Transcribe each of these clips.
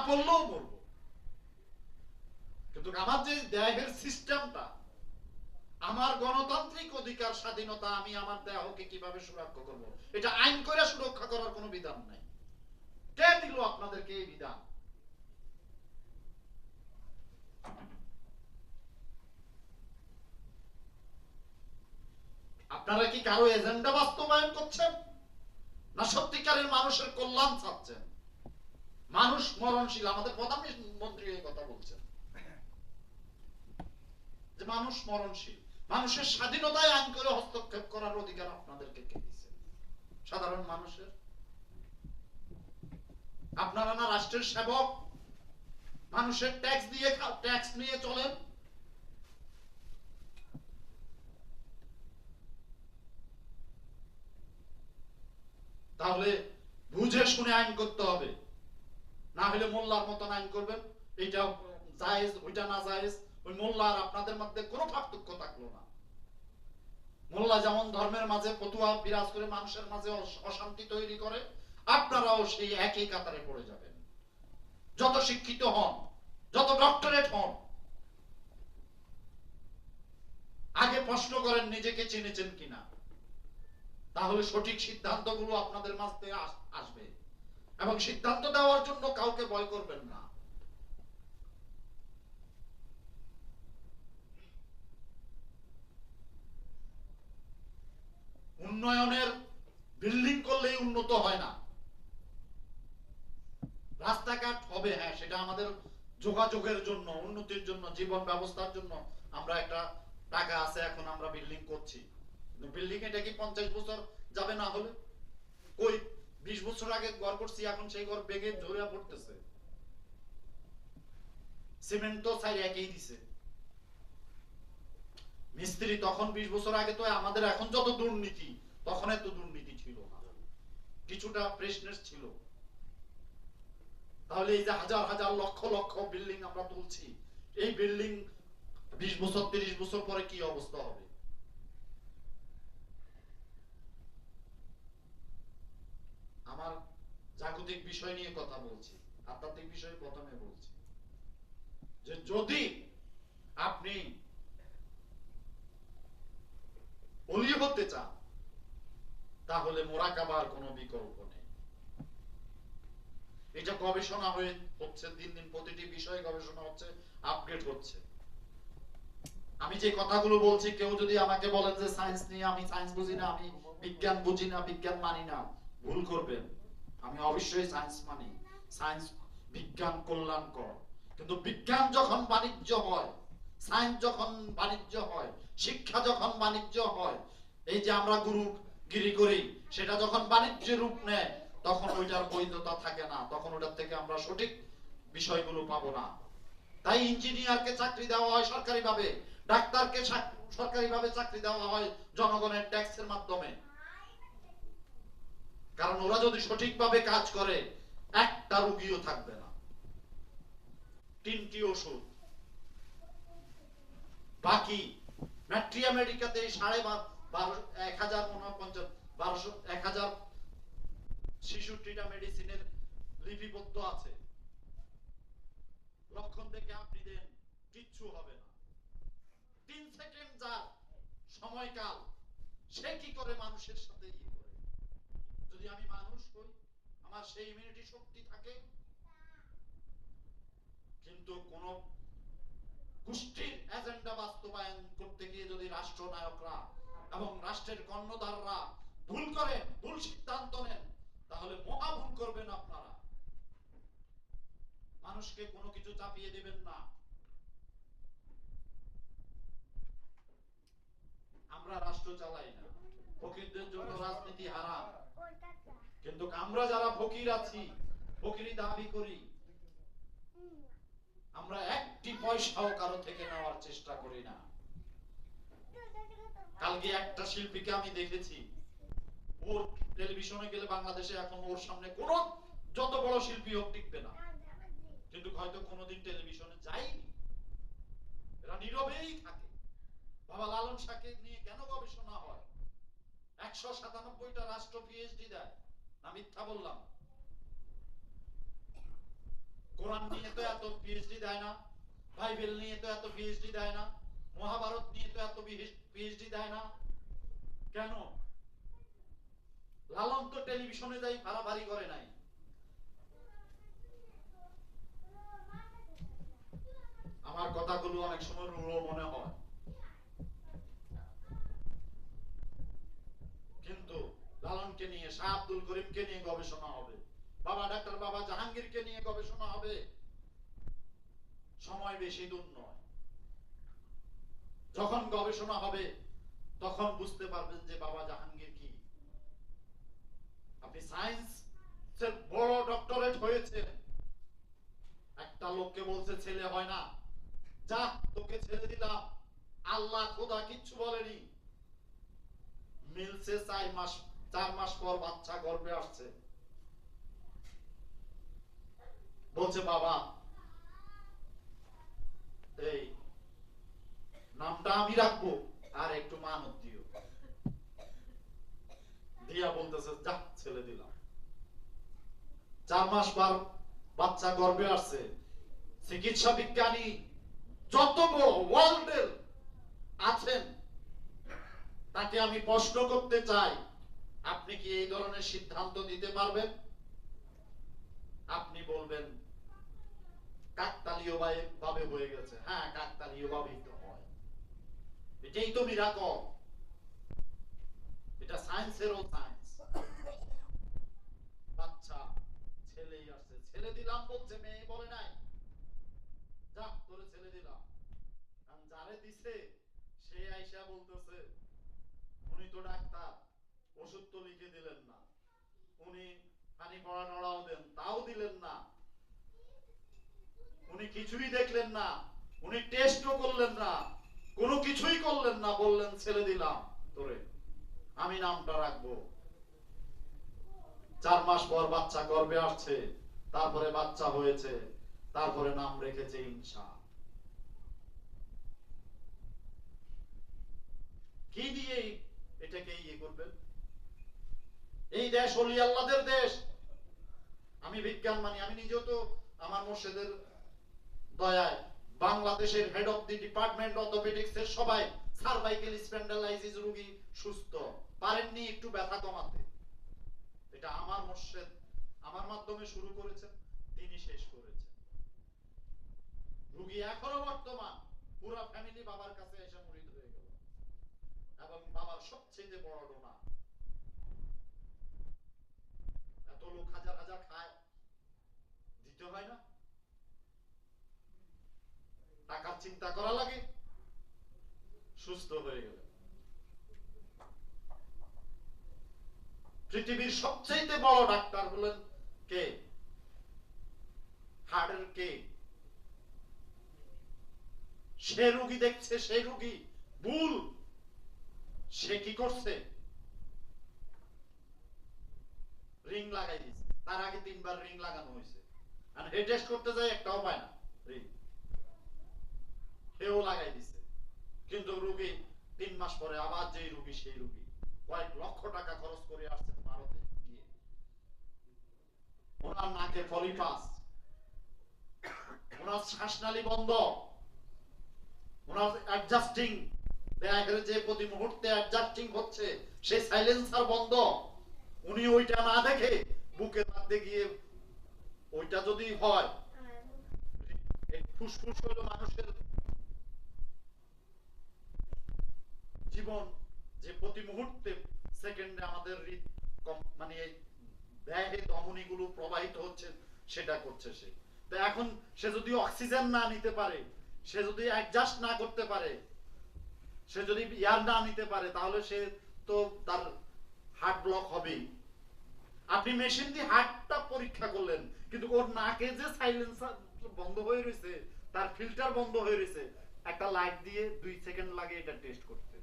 পড়লেও মরবো, কিন্তু আমার যে দেহের সিস্টেমটা, আমার গণতান্ত্রিক অধিকার স্বাধীনতা, আমি আমার দেহকে কিভাবে সুরক্ষা করব, এটা আইন করে সুরক্ষা করার কোনো বিধান নাই। কে দিল আপনাদেরকে এই বিধান? আপনারা কি কারো এজেন্ডা বাস্তবায়ন করছেন, না সত্যিকারের মানুষের কল্যাণ চাচ্ছেন? মানুষ মরণশীল, আমাদের প্রধানমন্ত্রী এই কথা বলছেন যে মানুষ মরণশীল, মানুষের স্বাধীনতায় আইন করে হস্তক্ষেপ করার অধিকার আপনাদেরকে কে দিয়েছে? সাধারণ মানুষের। আপনারা না রাষ্ট্রের সেবক, মানুষের ট্যাক্স নিয়ে চলেন। তাহলে বুঝে শুনে আইন করতে হবে, না হলে মোল্লার মতন আইন করবেন, এইটা জায়েজ ওইটা না জায়েজ। ওই মোল্লা আর আপনাদের মধ্যে কোনো পার্থক্য থাকলো না। মোল্লা যেমন ধর্মের মাঝে ফতুয়া বিরাজ করে মানুষের মাঝে অশান্তি তৈরি করে, আপনারাও সেই একই কাতারে পড়ে যাবেন। যত শিক্ষিত হন, যত ডক্টরেট হন, আগে প্রশ্ন করেন নিজেকে চিনেছেন কিনা, তাহলে সঠিক সিদ্ধান্তগুলো আপনাদের মাঝে আসবে। এবং সিদ্ধান্ত দেওয়ার জন্য কাউকে ভয় করবেন না। উন্নয়নের বিল্ডিং করলেই উন্নত হয় না। রাস্তাঘাট হবে, হ্যাঁ, সেটা আমাদের যোগাযোগের জন্য, উন্নতির জন্য, জীবন ব্যবস্থার জন্য আমরা একটা টাকা আছে, এখন আমরা বিল্ডিং করছি। বিল্ডিং এটা কি 50 বছর যাবে না হলে? কই 20 বছর আগে ঘর করছি, এখন সেই ঘর বেগে ঝরে পড়তেছে। সিমেন্ট তো চাই একই দিছে মিস্ত্রি। তখন 20 বছর আগে তো আমাদের এখন যত দুর্নীতি, তখন এত দুর্নীতি ছিল না, কিছুটা ফ্রেশনেস ছিল। তাহলে এই যে হাজার হাজার লক্ষ লক্ষ বিল্ডিং আমরা তুলছি, এই বিল্ডিং 20 বছর 30 বছর পরে কি অবস্থা হবে? আমার জাগতিক বিষয় নিয়ে কথা বলছি, আধ্যাত্মিক বিষয় প্রথমে বলছি যে যদি আপনি ওলি হতে চান, তাহলে মোরাকাবার কোনো বিকল্প নেই। এটা গবেষণা হচ্ছে, দিন দিন প্রতিটি বিষয়ে গবেষণা হচ্ছে, আপডেট হচ্ছে। আমি যে কথাগুলো বলছি, কেউ যদি আমাকে বলেন যে সায়েন্স নিয়ে আমি সায়েন্স বুঝি না, আমি বিজ্ঞান বুঝি না, বিজ্ঞান মানি না, ভুল করবেন। আমি অবশ্যই সায়েন্স মানি। সায়েন্স, বিজ্ঞান কল্যাণকর। কিন্তু বিজ্ঞান যখন বাণিজ্য হয়, সায়েন্স যখন বাণিজ্য হয়, শিক্ষা যখন বাণিজ্য হয়, এই যে আমরা গুরুগিরি করি, সেটা যখন বাণিজ্য রূপ নেয়, তখন ওইটার বৈধতা থাকে না, তখন ওটার থেকে আমরা সঠিক বিষয়গুলো পাবো না। তাই ইঞ্জিনিয়ারকে চাকরি দেওয়া হয় সরকারিভাবে, ডাক্তারকে সরকারিভাবে চাকরি দেওয়া হয় জনগণের ট্যাক্সের মাধ্যমে। কারণ ওরা যদি সঠিকভাবে কাজ করে, একটা রোগীও থাকবে না। 3টি ওষুধ, বাকি ম্যাট্রিয়া মেডিকাতে 1066টা মেডিসিনের লিপিবদ্ধ আছে। লক্ষণ থেকে আপনি দেন, কিচ্ছু হবে না। 3 সেকেন্ড যার সময়কাল, সে কি করে মানুষের সাথে করে? যদি আমি মানুষ হই, আমার সেই ইমিউনিটি শক্তি থাকে। কিন্তু কোন গোষ্ঠীর এজেন্ডা বাস্তবায়ন করতে গিয়ে যদি রাষ্ট্রনায়করা এবং রাষ্ট্রের কর্ণধাররা ভুল করেন, ভুল সিদ্ধান্ত নেন, তাহলে মহা ভুল করবেন আপনারা। মানুষকে কোনো কিছু চাপিয়ে দেবেন না। আমরা রাষ্ট্র চালাই না, ফকিরদের জন্য রাজনীতি হারাম। কিন্তু আমরা যারা ফকির আছি, ফকিরি দাবি করি, আমরা একটি পয়সাও কারো থেকে নেওয়ার চেষ্টা করি না। কালকে একটা শিল্পীকে আমি দেখেছি, ওর টেলিভিশনে গেলে বাংলাদেশে এখন ওর সামনে কোন যত বড় শিল্পী হোক টিকবে না, কিন্তু হয়তো কোনোদিন টেলিভিশনে যায়নি, এরা নীরবেই থাকে। বাবা লালন শাহকে নিয়ে কেন গবেষণা হয়? 197টা রাষ্ট্র পিএইচডি দেয়, না মিথ্যা বললাম? কোরআন নিয়ে তো এত পিএইচডি দেয় না, বাইবেল নিয়ে তো এত পিএইচডি দেয় না, মহাভারত নিয়ে তো এত পিএইচডি দেয় না। কেন? লালন তো টেলিভিশনে যাই ফাড়াফাড়ি করে নাই। আমার কথাগুলো অনেক সময় রূঢ় মনে হয়, কিন্তু লালনকে নিয়ে, শাহ আব্দুল করিমকে নিয়ে গবেষণা হবে, বাবা ডাক্তার বাবা জাহাঙ্গীরকে নিয়ে গবেষণা হবে। সময় বেশি দূর নয়, যখন গবেষণা হবে তখন বুঝতে পারবেন যে বাবা জাহাঙ্গীর কি। আপনি সায়েন্স বড় ডক্টরেট হয়েছে, একটা লোককে বলছে ছেলে হয় না, যা তোকে ছেড়ে দিলাম, আল্লাহ খোদা কিচ্ছু বলেনি, মিলছে 4 মাস পর বাচ্চা গর্ভে আসছে, বলছে বাবা এই নামটা আমি রাখবো, আর একটু মানত দিও, দিয়া বলতেছে যা ছেলে দিলাম। 4 মাস পর বাচ্চা গর্ভে আসছে। চিকিৎসা বিজ্ঞানী যত বড় ওয়ার্ল্ডের আছেন, তাকে আমি প্রশ্ন করতে চাই, আপনি কি এই ধরনের সিদ্ধান্ত দিতে পারবেন? আপনি বলবেন কাকতালীয় ভাবে হয়ে গেছে। হ্যাঁ, কাকতালীয় ভাবেই তো হয়, এটাই তো মিরাকল, এটা সায়েন্সেরও সায়েন্স। বাচ্চা ছেলেই আসছে, ছেলে দিলাম বলছে, মেয়ে বলে নাই যা তোরে ছেলে দিলাম। কারণ যারে দিছে সে আইসা বলতেছে উনি তো ডাক্তার, ওষুধ তো লিখে দিলেন না, উনি পানি পড়া নড়াও দেন তাও দিলেন না, উনি কিছুই দেখলেন না, উনি টেস্টও করলেন না, কোনো কিছুই করলেন না, বললেন ছেলে দিলাম তোরে, আমি নামটা রাখবো। 4 মাস পর বাচ্চা গর্ভে আসছে, তারপরে বাচ্চা হয়েছে, তারপরে নাম রেখেছে ইনসা। কি দিয়ে এটাকে ইয়ে করবেন? এই দেশ ওলি আল্লাহদের দেশ। আমি বিজ্ঞান মানি, আমি নিজেও তো আমার মুর্শিদের দয়ায় বাংলাদেশের head of the department orthopaedics এর সবাই সার্ভাইকাল স্পন্ডালাইসিস রোগী সুস্থ, পারেননি একটু ব্যথা কমাতে। এটা আমার মুর্শিদ আমার মাধ্যমে শুরু করেছেন, তিনি শেষ করেছেন। রোগী এখনো বর্তমান, পুরো ফ্যামিলি বাবার কাছে এসে মুরিদ হয়ে গেল, এবং বাবার সবচেয়ে বড় ডোনার। এত লোক হাজার হাজার খায়, দিতে হয় না? টাকার চিন্তা করা লাগে, সুস্থ হয়ে গেল। পৃথিবীর সবচেয়ে বড় ডাক্তার হলেন কে? হার্টের কে? সে রোগী দেখছে, সেই রোগী ভুল, সে কি করছে? রিং লাগাই দিয়েছে, তার আগে 3 বার রিং লাগানো হয়েছে, আর হে টেস্ট করতে যায় একটাও পায় না রিং, সেও লাগাই দিছে। কিন্তু রোগী 3 মাস পরে আবার যেই রোগী সেই রোগী, কয়েক লক্ষ টাকা খরচ করে আসছেন ভারতে গিয়ে, ওনার নাকে পলিপাস, ওনার শ্বাসনালী বন্ধ, ওনার অ্যাডজাস্টিং যে প্রতি মুহূর্তে অ্যাডজাস্টিং হচ্ছে সেই সাইলেন্সার বন্ধ, উনি ওইটা না দেখে বুকের মধ্যে গিয়ে, ওইটা যদি হয়, ফুসফুস হলো মানুষের জীবন, যে প্রতি মুহূর্তে সেকেন্ডে আমাদের মানে এই দেহে ধমনীগুলো প্রবাহিত হচ্ছে, সেটা করছে সে। তো এখন সে যদি অক্সিজেন না নিতে পারে, সে যদি অ্যাডজাস্ট না করতে পারে, সে যদি এয়ার না নিতে পারে, তাহলে সে তো তার হার্ট ব্লক হবেই। আপনি মেশিন দিয়ে হার্টটা পরীক্ষা করলেন, কিন্তু ওর নাকে যে সাইলেন্সার বন্ধ হয়ে রয়েছে, তার ফিল্টার বন্ধ হয়ে রয়েছে, একটা লাইট দিয়ে 2 সেকেন্ড লাগে এটা টেস্ট করতে।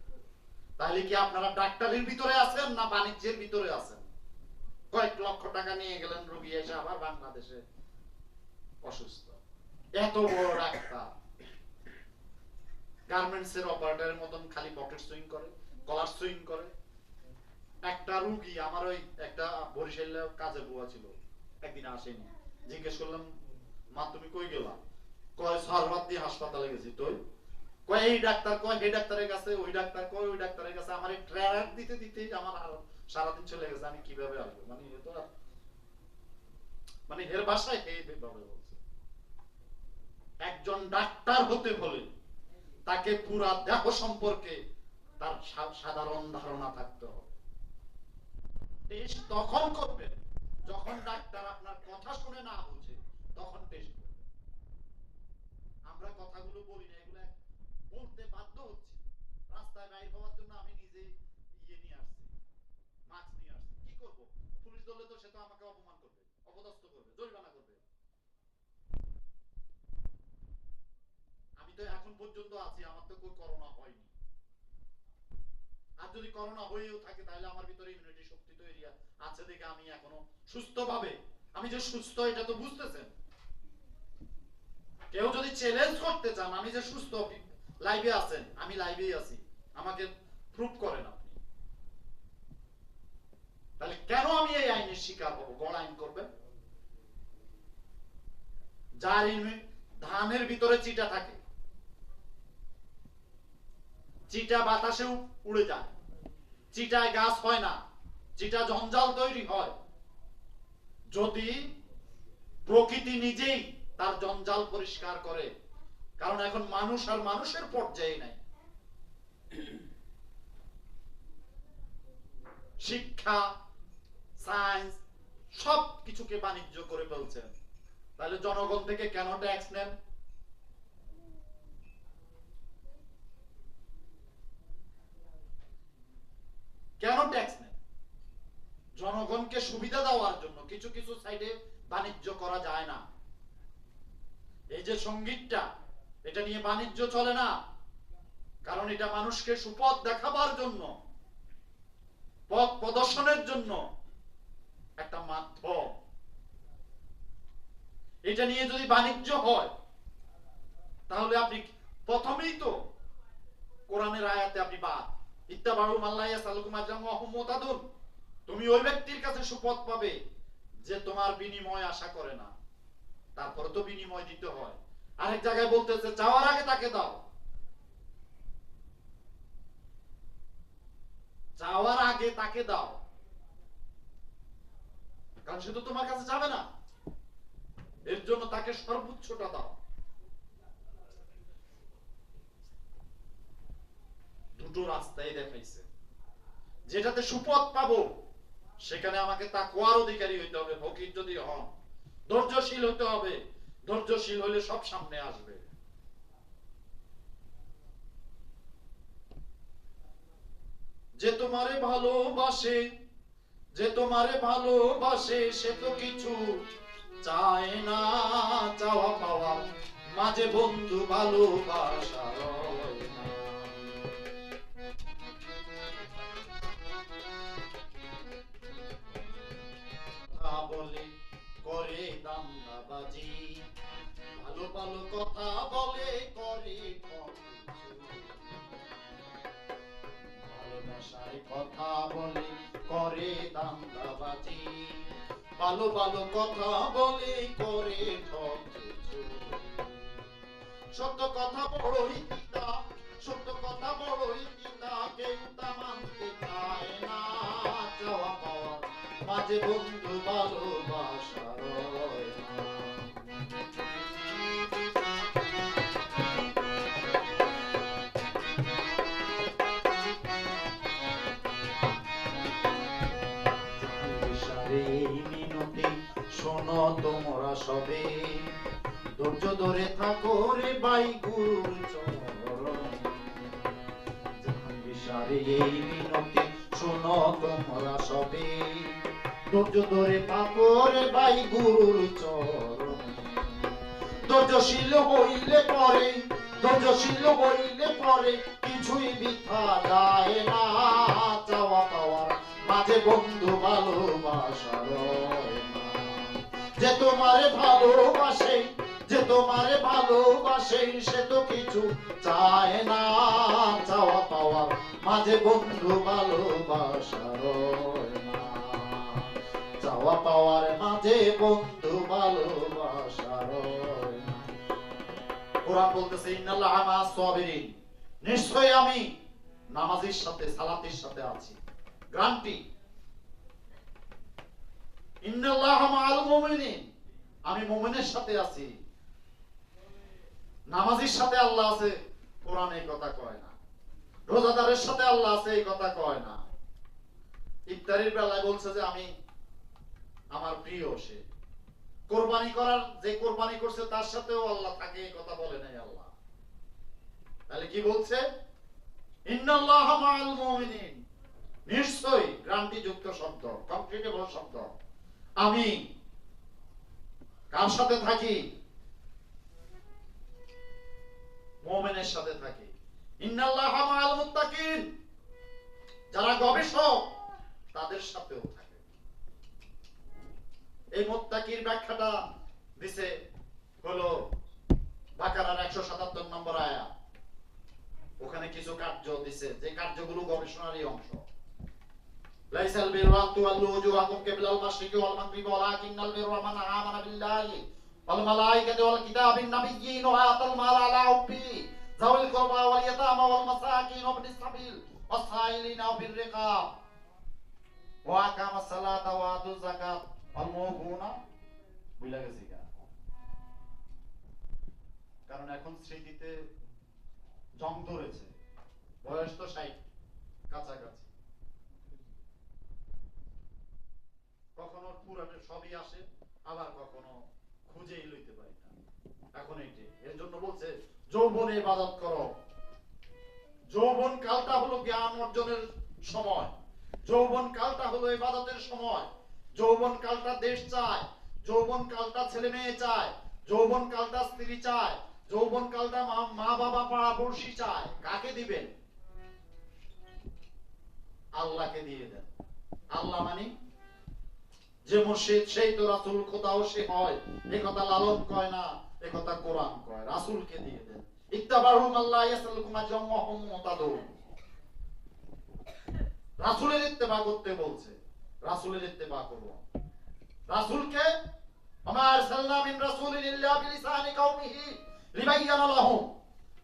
তাহলে কি আপনারা ডাক্তারের ভিতরে আছেন না বাণিজ্যের ভিতরে আছেন? কয়েক লক্ষ টাকা নিয়ে গেলেন, রোগী এসে আবার বাংলাদেশে অসুস্থ। এত বড় ডাক্তার গার্মেন্টস এর অপারেটরের মতন খালি পকেট সুইং করে, কলার সুইং করে। একটা রোগী আমার ওই একটা বরিশালে কাজে বুয়া ছিল, একদিন আসেনি, জিজ্ঞেস করলাম মা তুমি কই গেলা? কয় সারবাত দিয়ে হাসপাতালে গেছি। তুই কয় এই ডাক্তার, কয় এই ডাক্তারের কাছে, ওই ডাক্তার কয় ওই ডাক্তারের কাছে। আমার ট্র্যাক দিতে দিতে আমার আর সারাদিন চলে গেছে, আমি কিভাবে আসবো? মানে এ তো মানে এর ভাষায় এইভাবে বলছে। একজন ডাক্তার হতে হলে তাকে পুরা দেহ সম্পর্কে তার সাধারণ ধারণা থাকতে হবে। টেস্ট তখন করবে যখন ডাক্তার আপনার কথা শুনে না বুঝে, তখন টেস্ট করবে। আমরা কথাগুলো বলি না, এগুলো বলতে বাধ্য হচ্ছি। রাস্তায় বাইর হওয়ার জন্য আমি নিজে নিয়ে আসছি, মাস্ক নিয়ে আসছি। কি করব? পুলিশ ধরলে তো সে তো আমাকে অপমান করবে, অপদস্থ করবে, জরিমানা করবে। আমি তো এখন পর্যন্ত আছি, আমার তো કોઈ করোনা হয়নি। আর যদি করোনা হয়েও থাকে তাহলে আমার ভিতরে ইমিউনিটি শক্তি তো এরিয়া আছে দেখে আমি এখনো সুস্থভাবে, আমি যে সুস্থ এটা তো বুঝতেছেন। কেউ যদি চ্যালেঞ্জ করতে চান আমি যে সুস্থ, লাইভে আছেন, আমি লাইভেই আছি, আমাকে প্রুফ করেন আপনি। তাহলে কেন আমি এই আইনের শিকার হব? বড় আইন করবেন। যার ধানের ভিতরে চিটা থাকে, চিটা বাতাসে উড়ে যায়, চিটায় গাছ হয় না, চিটা জঞ্জাল তৈরি হয়। যদি প্রকৃতি নিজেই তার জঞ্জাল পরিষ্কার করে, কারণ এখন মানুষ আর মানুষের পর্যায়ে নাই। শিক্ষা, সায়েন্স সব কিছুকে বাণিজ্য করে ফেলছেন। তাহলে জনগণ থেকে কেন ট্যাক্স নেন? কেন ট্যাক্স নেন? জনগণকে সুবিধা দেওয়ার জন্য। কিছু কিছু সাইডে বাণিজ্য করা যায় না। এই যে সঙ্গীতটা, এটা নিয়ে বাণিজ্য চলে না, কারণ এটা মানুষকে সুপথ দেখাবার জন্য, পথ প্রদর্শনের জন্য একটা মাধ্যম। এটা নিয়ে যদি বাণিজ্য হয় তাহলে আপনি প্রথমেই তো কোরআনের আয়াতে আপনি বাদ ইত্তাবাউ মাল্লা ইয়াসালুকুম আজরান ওয়া হুম মুতাদুন। তুমি ওই ব্যক্তির কাছে সুপথ পাবে যে তোমার বিনিময় আশা করে না। তারপরে তো বিনিময় দিতে হয়। আরেক জায়গায় বলতেছে চাওয়ার আগে তাকে দাও, চাওয়ার আগে তাকে দাও, কারণ সে তো তোমার কাছে যাবে না। এর জন্য তাকে সর্বোচ্চটা দাও। দুটো রাস্তাই দেখাইছে। যেটাতে সুপথ পাবো সেখানে আমাকে তাকওয়ার অধিকারী হইতে হবে, ফকির যদি হন। ধৈর্যশীল হতে হবে, ধৈর্যশীল হলে সব সামনে আসবে। যে তোমারে ভালোবাসে, যে তোমারে ভালোবাসে সে তো কিছু চায় না। চাওয়া পাওয়া মাঝে বন্ধু ভালোবাসা রয় না। বলে করে দান্দাবাজি, ভালো ভালো কথা বলে করে ভালোবাসায় কথা বলে করে দান্দাবাজি, ভালো ভালো কথা বলে করে সত্য কথা বড়ই পিতা, সত্য কথা বড়ই পিতা, কেউ তা মানতে চায় না। চাওয়া পাওয়া মাঝে বন্ধু ভালোবাসা রয় না। মিনতি শোনো তোমরা সবে, ধৈর্য ধরে থাকো রে বাই গুরুর চরণ। জাহাঙ্গীর এই মিনতি শোনো তোমরা সবে, ধৈর্য ধরে থাকো রে বাই গুরুর চরণ। ধৈর্যশীল হইলে পরে, ধৈর্যশীল হইলে পরে কিছুই বৃথা যায় না। চাওয়া পাওয়ার মাঝে বন্ধু ভালোবাসা রয় না। যে তোমারে ভালোবাসে, যে তোমারে ভালোবাসে সে তো কিছু চায় না। চাওয়া পাওয়ার মাঝে বন্ধু ভালোবাসা রয় না। চাওয়া পাওয়ার মাঝে বন্ধু ভালোবাসা রয়। কোরআন বলতেছে ইন্নাল্লাহা মা'আস সাবিরিন, নিশ্চয়ই আমি নামাজের সাথে সালাতের সাথে আছি। গ্যারান্টি। ইন্নাল্লাহা মা'আল মুমিনিন, আমি মুমিনের সাথে আছি। নামাজের সাথে আল্লাহ আছে, কোরআন এই কথা কয় না। রোজাদারের সাথে আল্লাহ আছে, এই কথা কয় না। ইফতারির বেলায় বলছে যে আমি আমার প্রিয় সে। কোরবানি করার যে কোরবানি করছে তার সাথেও আল্লাহ থাকে, এই কথা বলে নাই আল্লাহ। তাহলে কি বলছে? ইন্নাল্লাহা মা'আল মুমিনিন, নিশ্চয়ই গ্যারান্টি যুক্ত শব্দ, কংক্রিটেবল শব্দ। আমি কার সাথে থাকি? মুমিনের সাথে থাকি। ইন্নাল্লাহা মা'আল মুত্তাকিন, যারা গবেষক তাদের সাথেও থাকে। এই মুত্তাকির ব্যাখ্যাটা দিছে হলো বাকারার 177 নম্বর আয়াত। ওখানে কিছু কার্য দিছে, যে কার্যগুলো গবেষণারই অংশ। লাইসাল বিররা তুওয়াল্লু ওজুহাকুম কিবলাল মাশরিকি ওয়াল মাগরিবি ওয়ালাকিন্নাল বিররা মান আমানা বিল্লাহি ওয়াল মালাইকাতি ওয়াল কিতাবিন নাবিয়্যিন ওয়া আতাল মাল আলা হুব্বি যাওয়াল কুরবা ওয়াল ইয়াতামা ওয়াল মাসাকিন ওয়া ইবনিস সাবিল ওয়াস-সাইলিনা ওয়া ফির রিকাব ওয়া আকামাস সালাতা ওয়া আতুজ যাকাত ওয়াল মুফুনা বুঝলা গেছি। কারণ এখন স্মৃতিতে জং ধরেছে, বয়স তো 60 কাছাকাছি। কখনো পুরানো সবই আসে, আবার কখনো খুঁজেই লইতে পারি না। এখন এইটাই, এর জন্য বলছে যৌবনে ইবাদত করো। যৌবন কালটা হলো জ্ঞান অর্জনের সময়, যৌবন কালটা হলো ইবাদতের সময়, যৌবন কালটা দেশ চায়, যৌবন কালটা ছেলে মেয়ে চায়, যৌবন কালটা স্ত্রী চায়, যৌবন কালটা মা বাবা পাড়া পড়শি চায়। কাকে দিবেন? আল্লাহকে দিয়ে দেন। আল্লাহ মানে যে মুর্শিদ সেই তো রাসূল, খোদাও সে হয়। এই কথা লালন কয় না, এই কথা কোরআন কয়। রাসূলকে দিয়ে দেন। ইত্তাবাহু মাল্লা ইয়াসালুকুম আজরাম ওয়া হুম মুতাদুন। রাসূলের ইত্তেবা করতে বলছে, রাসূলের ইত্তেবা করব। রাসূলকে আমা আরসালনা মিন রাসূলিন ইল্লা বিলিসানি কওমিহি লিবাইয়ানা লাহুম,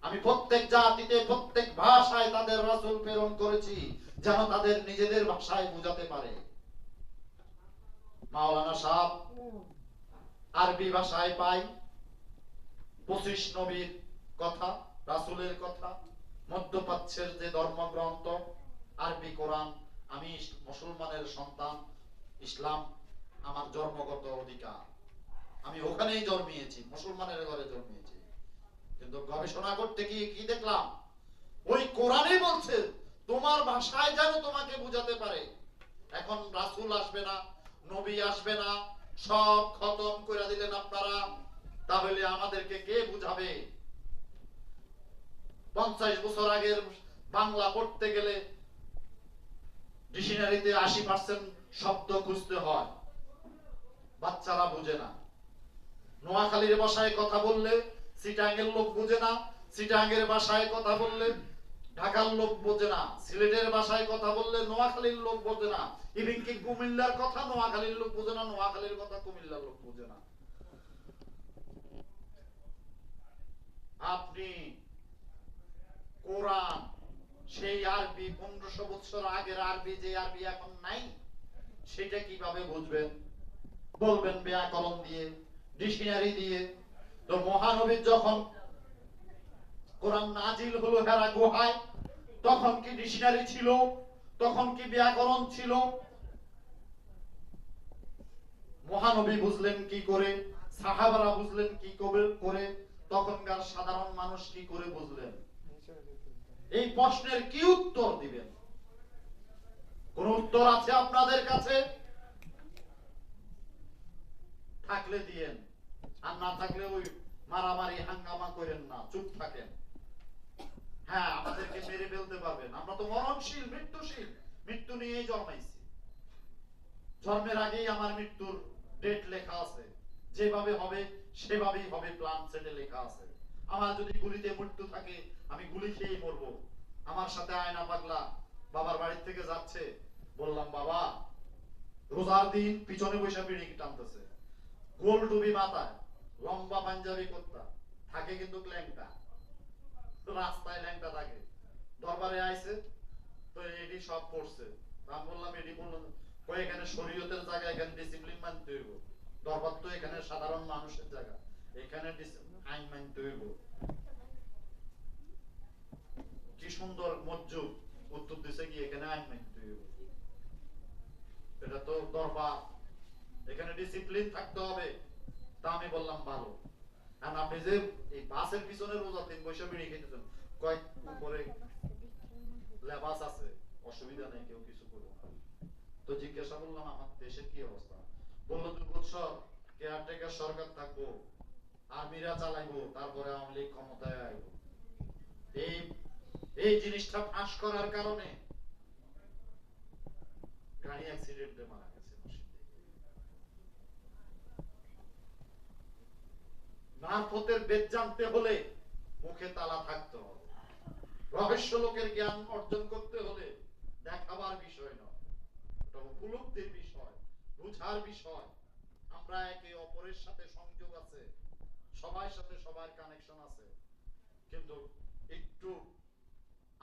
আমি প্রত্যেক জাতিতে প্রত্যেক ভাষায় তাদের রাসূল প্রেরণ করেছি যেন তাদের নিজেদের ভাষায় বোঝাতে পারে। মাওলানা সাহেব আরবি ভাষায় পাই 25 নবীর কথা, রাসূলের কথা, মধ্যপ্রাচ্যের যে ধর্মগ্রন্থ আরবি কোরআন। আমি মুসলমানের সন্তান, ইসলাম আমার জন্মগত অধিকার, আমি ওখানেই জন্মিয়েছি, মুসলমানের ঘরে জন্মিয়েছি। কিন্তু গবেষণা করতে গিয়ে কি দেখলাম, ওই কোরআনই বলছে তোমার ভাষায় যেন তোমাকে বুঝাতে পারে। এখন রাসূল আসবে না, নবী আসবে না, সব খতম করে দিলেন আপনারা, তাহলে আমাদেরকে কে বুঝাবে? 50 বছর আগের বাংলা পড়তে গেলে ডিকশনারিতে 80% শব্দ খুঁজতে হয়, বাচ্চারা বুঝে না। নোয়াখালীর ভাষায় কথা বললে চিটাঙ্গের লোক বুঝে না, চিটাঙ্গের ভাষায় কথা বললে ঢাকার লোক বোঝে না, সিলেটের ভাষায় কথা বললে নোয়াখালীর লোক বোঝে না, ইভেন কি কুমিল্লার কথা নোয়াখালীর লোক বোঝে না, নোয়াখালীর কথা কুমিল্লার লোক বোঝে না। আপনি কোরআন সেই আরবি 1500 বছর আগের আরবি, যে আরবি এখন নাই, সেটা কিভাবে বুঝবেন? বলবেন ব্যাকরণ দিয়ে, ডিকশনারি দিয়ে। তো মহানবীর যখন কোরআন নাজিল হলো হেরা গুহায়, তখন কি ডিকশনারি ছিল? তখন কি ব্যাকরণ ছিল? মহানবী বুঝলেন কি করে? সাহাবারা বুঝলেন কি করে? তখনকার সাধারণ মানুষ কি করে বুঝলেন? এই প্রশ্নের কি উত্তর দিবেন? কোন উত্তর আছে আপনাদের কাছে? থাকলে দিয়েন, আর না থাকলে ওই মারামারি হাঙ্গামা করেন না, চুপ থাকেন। হ্যাঁ, আমাদেরকে মেরে ফেলতে পারবেন, আমরা তো মরণশীল, মৃত্যুশীল, মৃত্যু নিয়েই জন্মাইছি। জন্মের আগেই আমার মৃত্যুর ডেট লেখা আছে, যেভাবে হবে সেভাবেই হবে, প্ল্যান সেটে লেখা আছে। আমার যদি গুলিতে মৃত্যু থাকে, আমি গুলি খেয়েই মরবো। আমার সাথে আয়না পাগলা বাবার বাড়ি থেকে যাচ্ছে, বললাম বাবা, রোজার দিন পিছনে বসে বিড়ি টানতেছে, গোল টুপি মাথায়, লম্বা পাঞ্জাবি কুর্তা, থাকে কিন্তু ল্যাংটা, রাস্তায় ল্যাংটা থাকে। দরবারে আইছে তো এডি সব করছে, আমি বললাম এডি বললাম কই এখানে শরীয়তের জায়গা, এখানে ডিসিপ্লিন মানতে হইব। দরবার তো এখানে সাধারণ মানুষের জায়গা, এখানে আইন মানতে হইব। কি সুন্দর মজ্জুদ উত্তর দিছে কি এখানে আইন মানতে হইব। এটা তো দরবার, এখানে ডিসিপ্লিন থাকতে হবে। তা আমি বললাম ভালো। আর আপনি যে এই বাসের পিছনে রোজা দিন বসে বিড়ি খেতেছেন, কয়েক উপরে লেবাস আছে, অসুবিধা নেই, কেউ কিছু করবো না। তো জিজ্ঞাসা করলাম আমার দেশের কি অবস্থা, বললো 2 বছর কেয়ারটেকার সরকার থাকবো, আর্মিরা চালাইবো, তারপরে আওয়ামী লীগ ক্ষমতায় আইব। এই এই জিনিসটা ফাঁস করার কারণে গাড়ি অ্যাক্সিডেন্টে মারা গেছে। মারফতের বেদ জানতে হলে মুখে তালা থাকতে হবে। রহস্য লোকের জ্ঞান অর্জন করতে হলে দেখাবার বিষয় নয়, এটা উপলব্ধির বিষয়, বুঝার বিষয়। আমরা একে অপরের সাথে সংযোগ আছে, সবার সাথে সবার কানেকশন আছে, কিন্তু একটু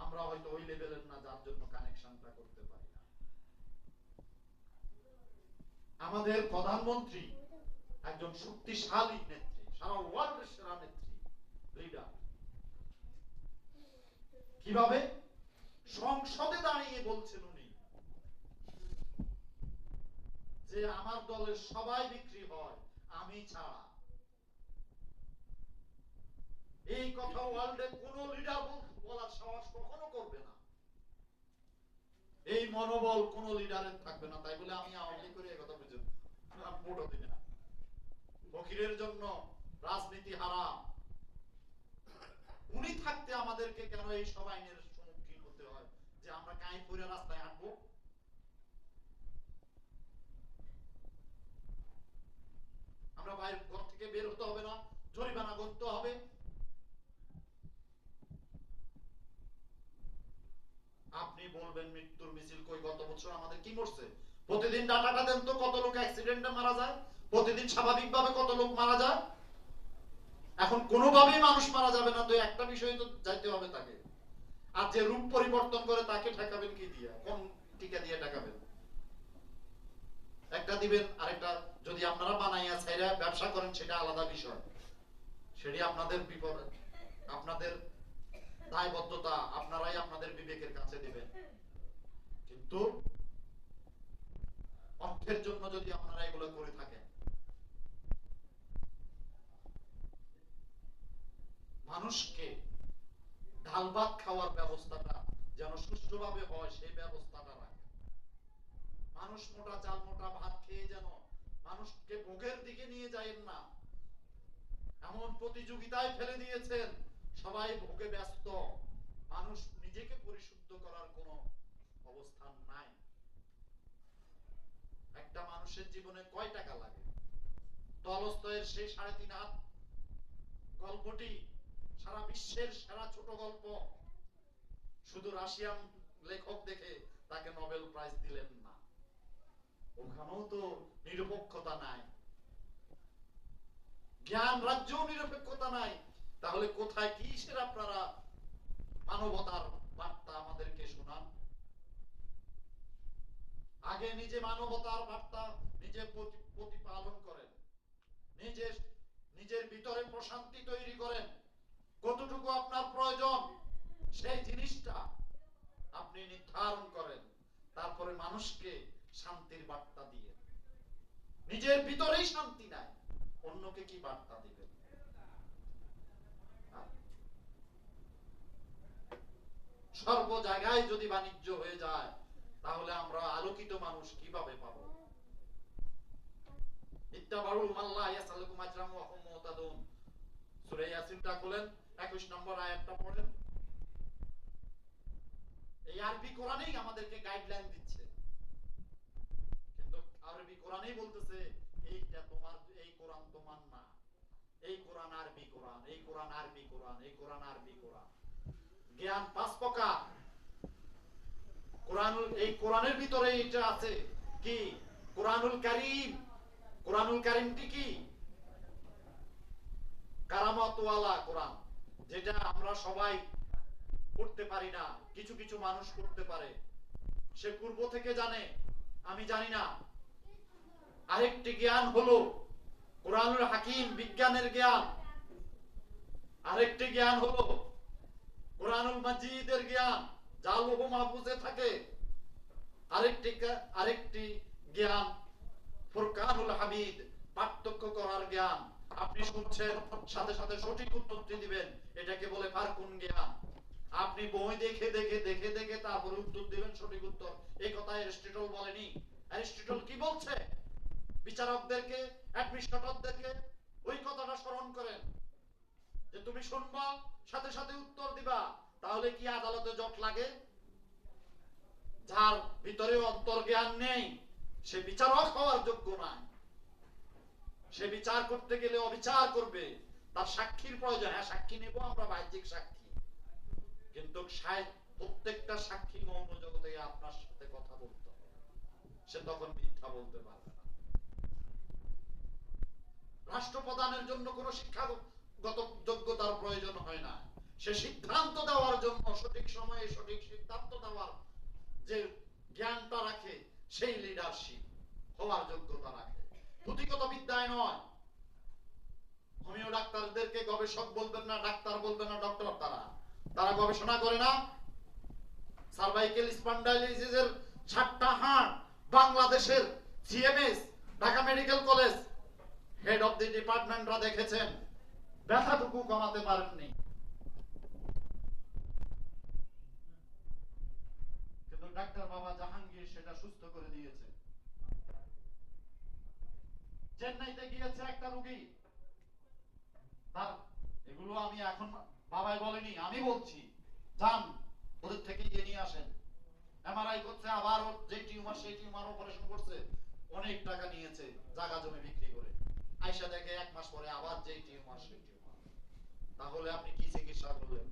আমরা হয়তো ওই লেভেলের না, যার জন্য কানেকশনটা করতে পারি না। আমাদের প্রধানমন্ত্রী একজন শক্তিশালী নেত্রী, সারা ওয়ার্ল্ডের সেরা নেত্রী, লিডার। কিভাবে সংসদে দাঁড়িয়ে বলছেন উনি যে আমার দলের সবাই বিক্রি হয়, আমি ছাড়া। এই কথা ওয়ার্ল্ডে কোন লিডার বলার সাহস কখনো করবে না, এই মনোবল কোন লিডারের থাকবে না। তাই বলে আমি আওয়ামী করে এই কথা বুঝুন মোটো দিবে না। ফকিরের জন্য রাজনীতি হারাম। উনি থাকতে আমাদেরকে কেন এই সব আইনের সম্মুখীন হতে হয়, যে আমরা কাই পরে রাস্তায় হাঁটবো? আমরা বাইরে ঘর থেকে বের হতে হবে না, জরিমানা করতে হবে। আপনি বলবেন মৃত্যুর মিছিল কই, গত বছর আমাদের কি মরছে? প্রতিদিন ডাটাটা দেন তো, কত লোক অ্যাক্সিডেন্টে মারা যায়, প্রতিদিন স্বাভাবিকভাবে কত লোক মারা যায়। এখন কোনোভাবেই মানুষ মারা যাবে না, তো একটা বিষয় তো যাইতে হবে তাকে। আর যে রূপ পরিবর্তন করে তাকে ঠেকাবেন কি দিয়া? কোন টিকা দিয়ে ঠেকাবেন? একটা দিবেন, আরেকটা যদি আপনারা বানাইয়া ছাইরা ব্যবসা করেন সেটা আলাদা বিষয়, সেটি আপনাদের বিপদ, আপনাদের দায়বদ্ধতা, আপনারাই আপনাদের বিবেকের কাছে দিবেন। কিন্তু অর্থের জন্য যদি আপনারা এগুলো করে থাকেন, মানুষকে ঢাল ভাত খাওয়ার ব্যবস্থাটা যেন সুষ্ঠুভাবে হয়, সেই ব্যবস্থাটা রাখেন। মানুষ মোটা চাল মোটা ভাত খেয়ে যেন মানুষকে ভোগের দিকে নিয়ে যায়েন না, এমন প্রতিযোগিতায় ফেলে দিয়েছেন, সবাই ভোগে ব্যস্ত, মানুষ নিজেকে পরিশুদ্ধ করার কোনো অবস্থান নাই। একটা মানুষের জীবনে কয় টাকা লাগে? তলস্তয়ের সেই 3.5 হাত গল্পটি সারা বিশ্বের সেরা ছোট গল্প, শুধু রাশিয়ান লেখক দেখে তাকে নোবেল প্রাইজ দিলেন না। ওখানেও তো নিরপেক্ষতা নাই, জ্ঞান রাজ্যেও নিরপেক্ষতা নাই। তাহলে কোথায় কিসের আপনারা মানবতার বার্তা আমাদেরকে শোনান? আগে নিজে মানবতার বার্তা নিজে প্রতিপালন করেন, নিজের নিজের ভিতরে প্রশান্তি তৈরি করেন। কতটুকু আপনার প্রয়োজন সেই জিনিসটা আপনি নির্ধারণ করেন, তারপরে মানুষকে শান্তির বার্তা দিয়ে। নিজের ভিতরেই শান্তি নাই, অন্যকে কি বার্তা দিবেন? সর্ব জায়গায় যদি বাণিজ্য হয়ে যায়, তাহলে আমরা আলোকিত মানুষ কিভাবে পাবো? ইত্তাবাউ মাল্লা ইয়াসালুকুম আজরাম ওয়া হুম মুহতাদুন। সূরা ইয়াসিনটা খুলেন, 21 নম্বর আয়াতটা পড়েন। এই আরবি কোরআনেই আমাদেরকে গাইডলাইন দিচ্ছে, কিন্তু আরবি কোরআনেই বলতেছে এইটা তোমার, এই কোরআন তোমার না, এই কোরআন আরবি কোরআন, এই কোরআন আরবি কোরআন, এই কোরআন আরবি কোরআন। জ্ঞান 5 প্রকার। কোরআনুল, এই কোরআনের ভিতরে এটা আছে কি? কোরআনুল কারীম। কোরআনুল কারীমটি কি? কারামতওয়ালা কোরআন, যেটা আমরা সবাই করতে পারি না, কিছু কিছু মানুষ করতে পারে। সে পূর্ব থেকে জানে, আমি জানি না। আরেকটি জ্ঞান হলো কোরআনুল হাকিম, বিজ্ঞানের জ্ঞান। আরেকটি জ্ঞান হলো কোরআনুল মাজিদের জ্ঞান, যা লৌহ মাহফুজে থাকে। আরেকটি জ্ঞান ফুরকানুল হামিদ, পার্থক্য করার জ্ঞান। আপনি শুনছেন, সাথে সাথে সঠিক উত্তরটি দিবেন, এটাকে বলে ফারকুন জ্ঞান। আপনি বই দেখে দেখে দেখে দেখে তারপরে উত্তর দিবেন সঠিক উত্তর। এই কথা অ্যারিস্টটল বলেনি। অ্যারিস্টটল কি বলছে? বিচারকদেরকে, অ্যাডমিনিস্ট্রেটরদেরকে ওই কথাটা স্মরণ করেন যে তুমি শুনবা, সাথে সাথে উত্তর দিবা। তাহলে কি আদালতে জট লাগে? যার ভিতরে অন্তর্জ্ঞান নেই, সে বিচারক হওয়ার যোগ্য নয়। সে বিচার করতে গেলে অবিচার করবে। তার সাক্ষীর প্রয়োজন। হ্যাঁ, সাক্ষী নেব আমরা, বাহ্যিক সাক্ষী, কিন্তু প্রত্যেকটা সাক্ষী মৌন জগতে আপনার সাথে কথা বলতে হবে। সে তখন মিথ্যা বলতে পারবে না। রাষ্ট্রপ্রধানের জন্য কোন শিক্ষাগত যোগ্যতার প্রয়োজন হয় না। সে সিদ্ধান্ত দেওয়ার জন্য, সঠিক সময়ে সঠিক সিদ্ধান্ত দেওয়ার যে জ্ঞানটা রাখে, সেই লিডারশিপ হওয়ার যোগ্যতা রাখে, পুঁথিগত বিদ্যায় নয়। হোমিও ডাক্তারদেরকে গবেষক বলবেন না, ডাক্তার বলবেন না, ডক্টর। তারা গবেষণা করে না। সার্ভাইকেল স্পন্ডাইলিসিসের 7টা হাড় বাংলাদেশের CMS, Dhaka medical college head of the ডিপার্টমেন্টরা দেখেছেন, ব্যথাটুকু কমাতে পারেননি। কিন্তু ডাক্তার বাবা জাহাঙ্গীর সেটা সুস্থ করে দিয়েছে। চেন্নাইতে গিয়েছে একটা রোগী, তার এগুলো আমি এখন বাবাই বলেনি, আমি বলছি, যান ওদের থেকে গিয়ে নিয়ে আসেন। এমআরআই করছে, আবার যে টিউমার সেই টিউমার অপারেশন করছে, অনেক টাকা নিয়েছে জায়গা জমি বিক্রি করে। আয়সা দেখে 1 মাস পরে আবার যে টিউমার সেই টিউমার। তাহলে আপনি কি চিকিৎসা করলেন?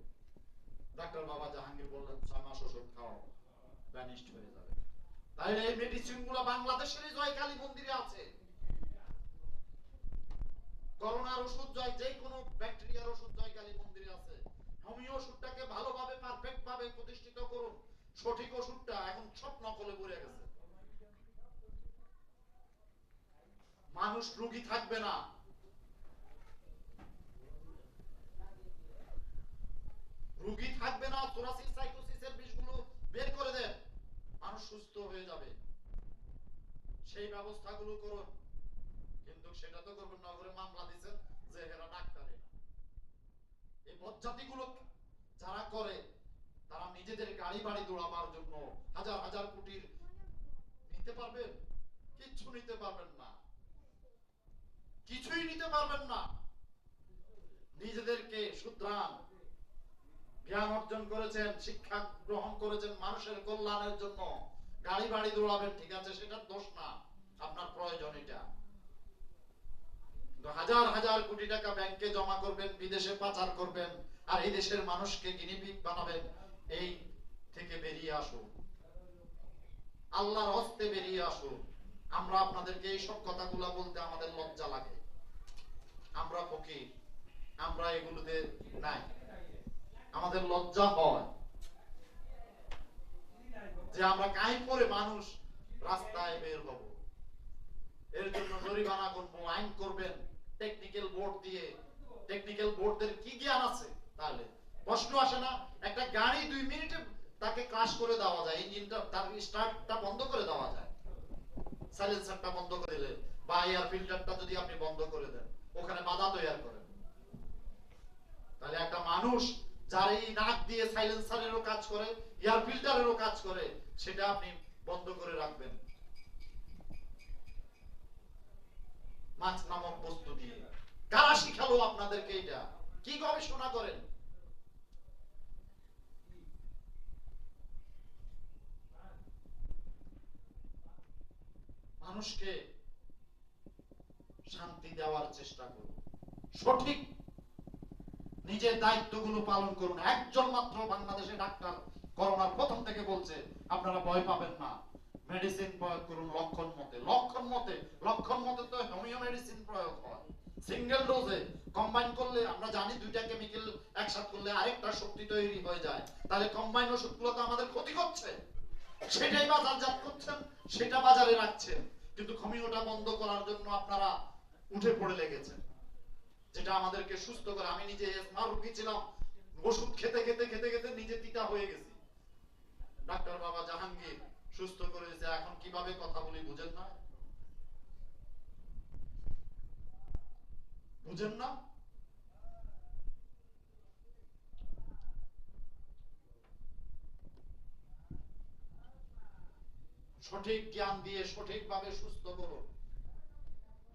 ডাক্তার বাবা জাহাঙ্গীর বললেন 6 মাস ওষুধ খাও, ভ্যানিশড হয়ে যাবে। তাহলে এই মেডিসিন গুলো বাংলাদেশের জয়কালী মন্দিরে আছে। করোনার ওষুধ যে কোনো ব্যাকটেরিয়ার ওষুধ জয়কালী মন্দিরে আছে। হোমিও ওষুধটাকে ভালোভাবে পারফেক্ট ভাবে প্রতিষ্ঠিত করুন। সঠিক ওষুধটা এখন সব নকলে পড়ে গেছে। মানুষ রোগী থাকবে না। রোগী থাকবে না, থোরাসিস সাইটোসিসের বিষগুলো বের করে দেন, মানুষ সুস্থ হয়ে যাবে। সেই ব্যবস্থাগুলো করুন। কিন্তু সেটা তো করবেন না, করে মামলা দিচ্ছেন যে এরা ডাক্তারে না। এই পদ্ধতিগুলো যারা করে, তারা নিজেদের গাড়ি বাড়ি দৌড়াবার জন্য হাজার হাজার কোটির নিতে পারবেন? কিচ্ছু নিতে পারবেন না, কিছুই নিতে পারবেন না। নিজেদেরকে শুধরান। জ্ঞান অর্জন করেছেন, শিক্ষা গ্রহণ করেছেন মানুষের কল্যাণের জন্য। গাড়ি বাড়ি দৌড়াবেন, ঠিক আছে, সেটা দোষ না, আপনার প্রয়োজন এটা। হাজার হাজার কোটি টাকা ব্যাংকে জমা করবেন, বিদেশে পাচার করবেন, আর এই দেশের মানুষকে গিনিপিগ বানাবেন। এই থেকে বেরিয়ে আসুন, আল্লাহর হস্তে বেরিয়ে আসুন। আমরা আপনাদেরকে এই সব কথাগুলো বলতে আমাদের লজ্জা লাগে। আমরা ফকির, আমরা এগুলোতে নাই, আমাদের লজ্জা হয় যে আমরা কাই করে মানুষ রাস্তায় বের হব। এর জন্য জরিমানা করবো, আইন করবেন টেকনিক্যাল বোর্ড দিয়ে। টেকনিক্যাল বোর্ডদের কি জ্ঞান আছে? তাহলে প্রশ্ন আসে না, একটা গাড়ি 2 মিনিটে তাকে ক্রাশ করে দেওয়া যায়, ইঞ্জিনটা তার স্টার্টটা বন্ধ করে দেওয়া যায়, সাইলেন্সারটা বন্ধ করে দিলে, বা এয়ার ফিল্টারটা যদি আপনি বন্ধ করে দেন, ওখানে বাধা তৈরি করেন। তাহলে একটা মানুষ যার এই নাক দিয়ে সাইলেন্সারেরও কাজ করে, এয়ার ফিল্টারেরও কাজ করে, সেটা আপনি বন্ধ করে রাখবেন মাছ নামক বস্তু দিয়ে। কারা শিখালো আপনাদেরকে এটা? কি গবেষণা করেন? মানুষকে শান্তি দেওয়ার চেষ্টা করুন, সঠিক নিজের দায়িত্বগুলো পালন করুন। একজন মাত্র বাংলাদেশে ডাক্তার করোনার প্রথম থেকে বলছে আপনারা ভয় পাবেন না, মেডিসিন প্রয়োগ করুন লক্ষণ মতে। লক্ষণ মতে তো হোমিও মেডিসিন প্রয়োগ হয়, সিঙ্গেল ডোজে কম্বাইন করলে আমরা জানি দুইটা কেমিক্যাল একসাথে করলে আরেকটা শক্তি তৈরি হয়ে যায়, তাহলে কম্বাইন ওষুধগুলো তো আমাদের ক্ষতি করছে, সেটাই বাজারজাত করছেন, সেটা বাজারে রাখছেন, কিন্তু হোমিওটা বন্ধ করার জন্য আপনারা উঠে পড়ে লেগেছেন, যেটা আমাদেরকে সুস্থ করে। আমি নিজে এসমা রোগী ছিলাম, ওষুধ খেতে খেতে খেতে খেতে নিজে তিতা হয়ে গেছি। ডাক্তার বাবা জাহাঙ্গীর সুস্থ করে দিয়েছে। এখন কিভাবে কথা বলি বুঝেন না? বুঝেন না? সঠিক জ্ঞান দিয়ে সঠিকভাবে সুস্থ করুন।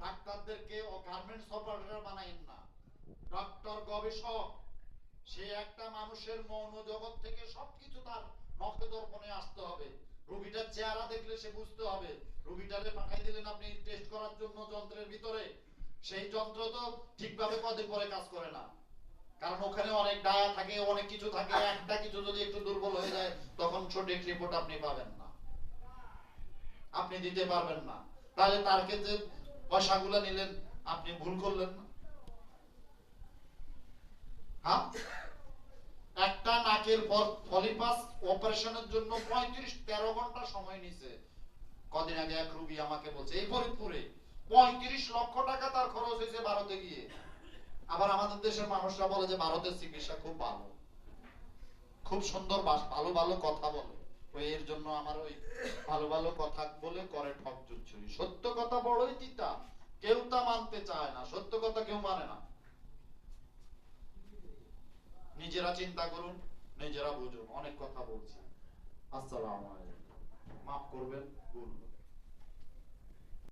ডাক্তারদেরকে গার্মেন্টস অপারেটর বানাইন না। ডক্টর গবেষক, সে একটা মানুষের মৌন জগৎ থেকে সবকিছু তার নখে দর্পণে আসতে হবে। রোগীটার চেহারা দেখলে সে বুঝতে হবে। রোগীটারে পাঠাই দিলেন আপনি টেস্ট করার জন্য যন্ত্রের ভিতরে, সেই যন্ত্র তো ঠিকভাবে কদিন পরে কাজ করে না, কারণ ওখানে অনেক ডায়া থাকে, অনেক কিছু থাকে। একটা কিছু যদি একটু দুর্বল হয়ে যায়, তখন সঠিক রিপোর্ট আপনি পাবেন না, আপনি দিতে পারবেন না। তাহলে তার ক্ষেত্রে পয়সাগুলো নিলেন, আপনি ভুল করলেন না? হ্যাঁ, একটা নাকের পলিপাস অপারেশনের জন্য 35-13 ঘন্টা সময় নিছে। কদিন আগে এক রোগী আমাকে বলছে, এই ফরিদপুরে 35 লক্ষ টাকা তার খরচ হয়েছে ভারতে গিয়ে। আবার আমাদের দেশের মানুষরা বলে যে ভারতের চিকিৎসা খুব ভালো, খুব সুন্দর, ভালো ভালো কথা বলে। ওই এর জন্য আমার ওই ভালো ভালো কথা বলে করে ঠক জুচ্ছুরি। সত্য কথা বড়ই তিতা, কেউ তা মানতে চায় না, সত্য কথা কেউ মানে না। নিজেরা চিন্তা করুন, নিজেরা বুঝুন। অনেক কথা বলছি। আসসালামু আলাইকুম, মাফ করবেন, ভুল।